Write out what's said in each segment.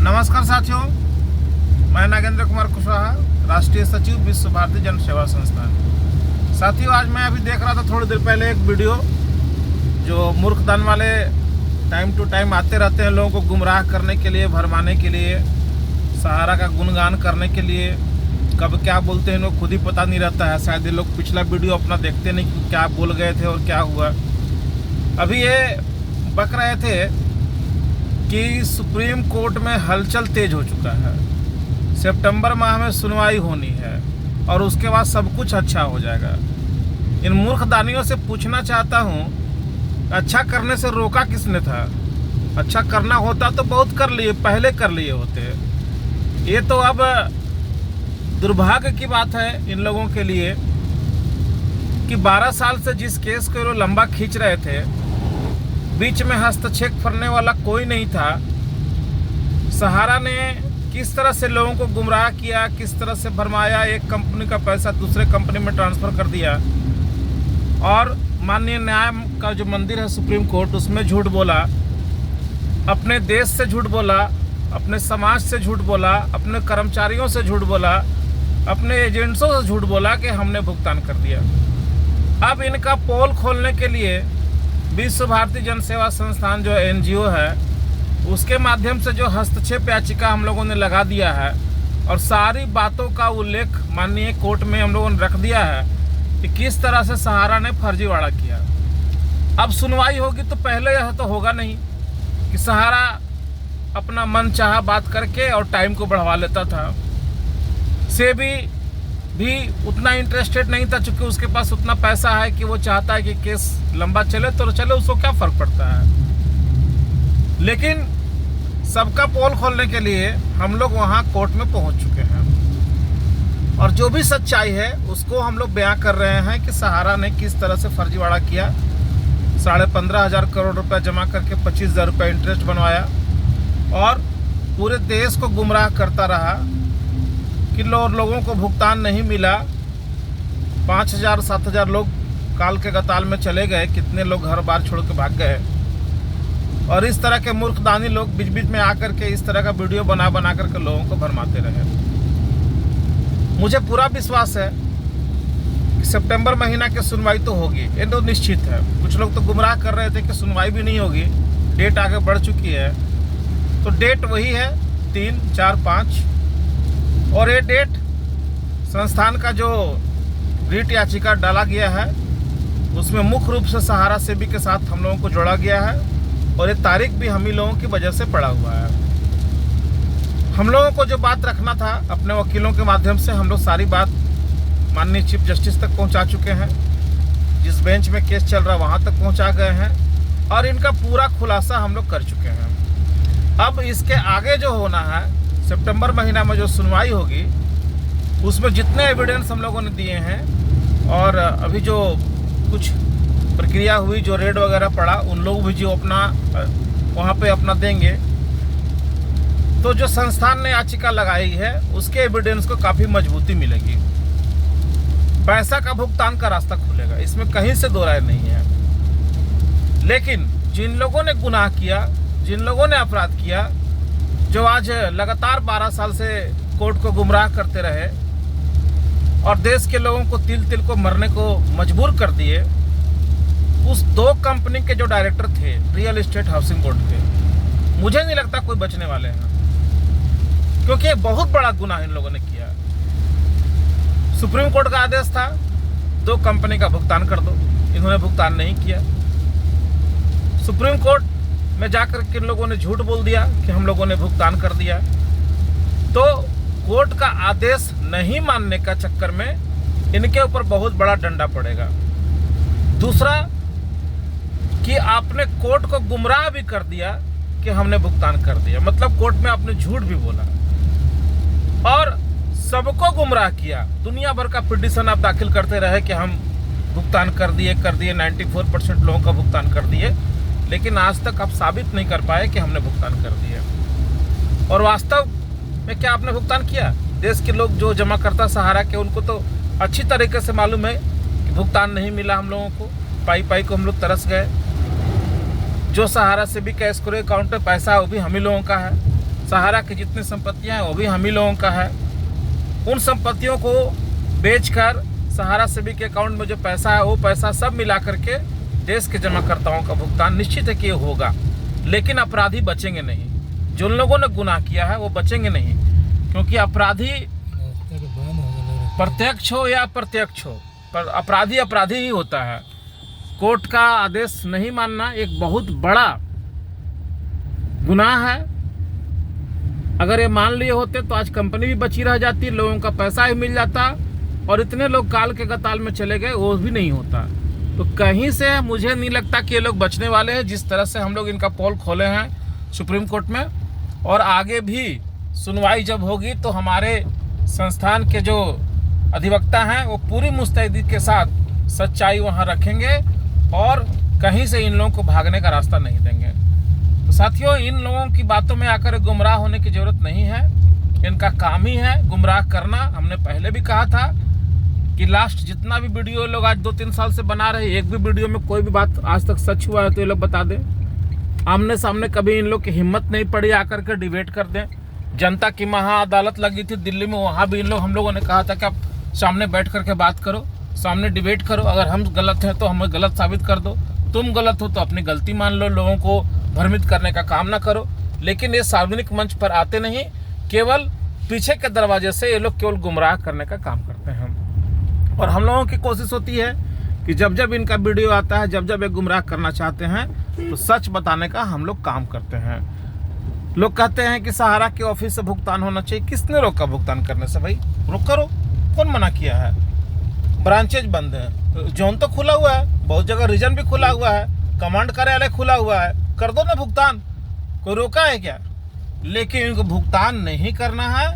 नमस्कार साथियों, मैं नागेंद्र कुमार कुशवाहा, राष्ट्रीय सचिव विश्व भारती जन सेवा संस्थान। साथियों, आज मैं अभी देख रहा था थोड़ी देर पहले एक वीडियो जो मूर्खदान वाले टाइम टू टाइम आते रहते हैं लोगों को गुमराह करने के लिए, भरमाने के लिए, सहारा का गुणगान करने के लिए। कब क्या बोलते हैं लोग खुद ही पता नहीं रहता है। शायद ये लोग पिछला वीडियो अपना देखते नहीं कि क्या बोल गए थे और क्या हुआ। अभी ये बक रहे थे कि सुप्रीम कोर्ट में हलचल तेज हो चुका है, सितंबर माह में सुनवाई होनी है और उसके बाद सब कुछ अच्छा हो जाएगा। इन मूर्खदानियों से पूछना चाहता हूँ, अच्छा करने से रोका किसने था? अच्छा करना होता तो बहुत कर लिए, पहले कर लिए होते। ये तो अब दुर्भाग्य की बात है इन लोगों के लिए कि 12 साल से जिस केस को ये लंबा खींच रहे थे, बीच में हस्तक्षेप करने वाला कोई नहीं था। सहारा ने किस तरह से लोगों को गुमराह किया, किस तरह से भरमाया, एक कंपनी का पैसा दूसरे कंपनी में ट्रांसफ़र कर दिया और माननीय न्याय का जो मंदिर है सुप्रीम कोर्ट, उसमें झूठ बोला, अपने देश से झूठ बोला, अपने समाज से झूठ बोला, अपने कर्मचारियों से झूठ बोला, अपने एजेंट्सों से झूठ बोला कि हमने भुगतान कर दिया। अब इनका पोल खोलने के लिए विश्व भारती जन सेवा संस्थान जो NGO है, उसके माध्यम से जो हस्तक्षेप याचिका हम लोगों ने लगा दिया है और सारी बातों का उल्लेख माननीय कोर्ट में हम लोगों ने रख दिया है कि किस तरह से सहारा ने फर्जीवाड़ा किया। अब सुनवाई होगी तो पहले यह तो होगा नहीं कि सहारा अपना मन चाहा बात करके और टाइम को बढ़वा लेता था। सेबी भी उतना इंटरेस्टेड नहीं था, चूंकि उसके पास उतना पैसा है कि वो चाहता है कि केस लंबा चले तो चले, उसको क्या फ़र्क पड़ता है। लेकिन सबका पोल खोलने के लिए हम लोग वहाँ कोर्ट में पहुँच चुके हैं और जो भी सच्चाई है उसको हम लोग बयां कर रहे हैं कि सहारा ने किस तरह से फर्जीवाड़ा किया। 15,500 करोड़ रुपया जमा करके 25,000 रुपये इंटरेस्ट बनवाया और पूरे देश को गुमराह करता रहा कि लोगों को भुगतान नहीं मिला। 5,000-7,000 लोग काल के गताल में चले गए, कितने लोग घर बार छोड़ के भाग गए। और इस तरह के मूर्खदानी लोग बीच बीच में आकर के इस तरह का वीडियो बना करके लोगों को भरमाते रहे। मुझे पूरा विश्वास है कि सितंबर महीना की सुनवाई तो होगी, ये तो निश्चित है। कुछ लोग तो गुमराह कर रहे थे कि सुनवाई भी नहीं होगी, डेट आगे बढ़ चुकी है। तो डेट वही है 3, 4, 5 और ये डेट संस्थान का जो रीट याचिका डाला गया है उसमें मुख्य रूप से सहारा सेबी के साथ हम लोगों को जोड़ा गया है और ये तारीख भी हम ही लोगों की वजह से पड़ा हुआ है। हम लोगों को जो बात रखना था अपने वकीलों के माध्यम से हम लोग सारी बात माननीय चीफ जस्टिस तक पहुंचा चुके हैं। जिस बेंच में केस चल रहा वहां तक पहुंचा गए हैं और इनका पूरा खुलासा हम लोग कर चुके हैं। अब इसके आगे जो होना है, सितंबर महीना में जो सुनवाई होगी उसमें जितने एविडेंस हम लोगों ने दिए हैं और अभी जो कुछ प्रक्रिया हुई, जो रेड वगैरह पड़ा, उन लोग भी जो अपना वहाँ पे अपना देंगे, तो जो संस्थान ने याचिका लगाई है उसके एविडेंस को काफ़ी मजबूती मिलेगी। पैसा का भुगतान का रास्ता खुलेगा, इसमें कहीं से दो राय नहीं है। लेकिन जिन लोगों ने गुनाह किया, जिन लोगों ने अपराध किया, जो आज लगातार 12 साल से कोर्ट को गुमराह करते रहे और देश के लोगों को तिल तिल को मरने को मजबूर कर दिए, उस 2 कंपनी के जो डायरेक्टर थे रियल एस्टेट हाउसिंग बोर्ड के, मुझे नहीं लगता कोई बचने वाले हैं, क्योंकि ये बहुत बड़ा गुनाह इन लोगों ने किया। सुप्रीम कोर्ट का आदेश था 2 कंपनी का भुगतान कर दो, इन्होंने भुगतान नहीं किया। सुप्रीम कोर्ट में जाकर के इन लोगों ने झूठ बोल दिया कि हम लोगों ने भुगतान कर दिया। तो कोर्ट का आदेश नहीं मानने का चक्कर में इनके ऊपर बहुत बड़ा डंडा पड़ेगा। दूसरा कि आपने कोर्ट को गुमराह भी कर दिया कि हमने भुगतान कर दिया, मतलब कोर्ट में आपने झूठ भी बोला और सबको गुमराह किया। दुनिया भर का पिटीशन आप दाखिल करते रहे कि हम भुगतान कर दिए 94% लोगों का भुगतान कर दिए, लेकिन आज तक आप साबित नहीं कर पाए कि हमने भुगतान कर दिया। और वास्तव में क्या आपने भुगतान किया? देश के लोग जो जमा करता सहारा के, उनको तो अच्छी तरीके से मालूम है कि भुगतान नहीं मिला हम लोगों को, पाई को हम लोग तरस गए। जो सहारा से भी कैश करो अकाउंट में पैसा है वो भी हम ही लोगों का है। सहारा की जितनी संपत्तियां हैं वो भी हम ही लोगों का है। उन संपत्तियों को बेचकर सहारा सेवी के अकाउंट में जो पैसा है वो पैसा सब मिला करके देश के जमाकर्ताओं का भुगतान निश्चित है कि ये होगा। लेकिन अपराधी बचेंगे नहीं, जिन लोगों ने गुनाह किया है वो बचेंगे नहीं, क्योंकि अपराधी प्रत्यक्ष हो या अप्रत्यक्ष हो, पर अपराधी अपराधी ही होता है। कोर्ट का आदेश नहीं मानना एक बहुत बड़ा गुनाह है। अगर ये मान लिए होते तो आज कंपनी भी बची रह जाती, लोगों का पैसा भी मिल जाता, और इतने लोग काल के गताल में चले गए वो भी नहीं होता। तो कहीं से मुझे नहीं लगता कि ये लोग बचने वाले हैं। जिस तरह से हम लोग इनका पोल खोले हैं सुप्रीम कोर्ट में, और आगे भी सुनवाई जब होगी तो हमारे संस्थान के जो अधिवक्ता हैं वो पूरी मुस्तैदी के साथ सच्चाई वहाँ रखेंगे और कहीं से इन लोगों को भागने का रास्ता नहीं देंगे। तो साथियों, इन लोगों की बातों में आकर गुमराह होने की ज़रूरत नहीं है। इनका काम ही है गुमराह करना। हमने पहले भी कहा था कि लास्ट जितना भी वीडियो लोग आज 2-3 साल से बना रहे, एक भी वीडियो में कोई भी बात आज तक सच हुआ है तो ये लोग बता दें। आमने सामने कभी इन लोग की हिम्मत नहीं पड़ी आकर के डिबेट कर दें। जनता की महा अदालत लगी थी दिल्ली में, वहाँ भी हम लोगों ने कहा था कि आप सामने बैठ करके बात करो, सामने डिबेट करो। अगर हम गलत हैं तो हमें गलत साबित कर दो, तुम गलत हो तो अपनी गलती मान लो, लोगों को भ्रमित करने का काम ना करो। लेकिन ये सार्वजनिक मंच पर आते नहीं, केवल पीछे के दरवाजे से ये लोग केवल गुमराह करने का काम करते हैं। और हम लोगों की कोशिश होती है कि जब जब इनका वीडियो आता है, जब जब ये गुमराह करना चाहते हैं तो सच बताने का हम लोग काम करते हैं। लोग कहते हैं कि सहारा के ऑफिस से भुगतान होना चाहिए। किसने रोका भुगतान करने से? भाई रोक करो, कौन मना किया है? ब्रांचेज बंद है, जोन तो खुला हुआ है, बहुत जगह रीजन भी खुला हुआ है, कमांड कार्यालय खुला हुआ है, कर दो ना भुगतान, कोई रोका है क्या? लेकिन इनको भुगतान नहीं करना है,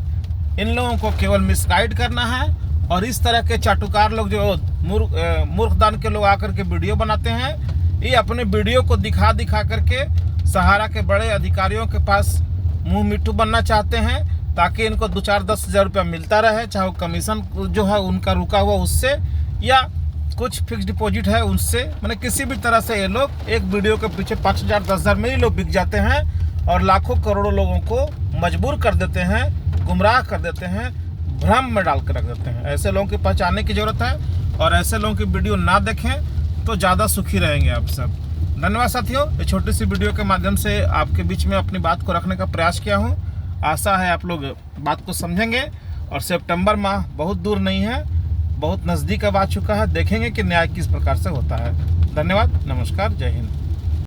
इन लोगों को केवल मिसगाइड करना है। और इस तरह के चाटुकार लोग जो मूर्खदान के लोग आकर के वीडियो बनाते हैं, ये अपने वीडियो को दिखा दिखा करके सहारा के बड़े अधिकारियों के पास मुंह मिट्टू बनना चाहते हैं, ताकि इनको 2-4-10 हज़ार रुपया मिलता रहे, चाहे वो कमीशन जो है उनका रुका हुआ उससे या कुछ फिक्स डिपॉजिट है उससे। मैंने किसी भी तरह से ये लोग एक वीडियो के पीछे 5,000 10,000 में ही लोग बिक जाते हैं और लाखों करोड़ों लोगों को मजबूर कर देते हैं, गुमराह कर देते हैं, भ्रम में डाल कर रख देते हैं। ऐसे लोगों की पहचानने की ज़रूरत है और ऐसे लोगों की वीडियो ना देखें तो ज़्यादा सुखी रहेंगे आप सब। धन्यवाद साथियों, ये छोटी सी वीडियो के माध्यम से आपके बीच में अपनी बात को रखने का प्रयास किया हूँ। आशा है आप लोग बात को समझेंगे और सितंबर माह बहुत दूर नहीं है, बहुत नज़दीक अब आ चुका है। देखेंगे कि न्याय किस प्रकार से होता है। धन्यवाद, नमस्कार, जय हिंद।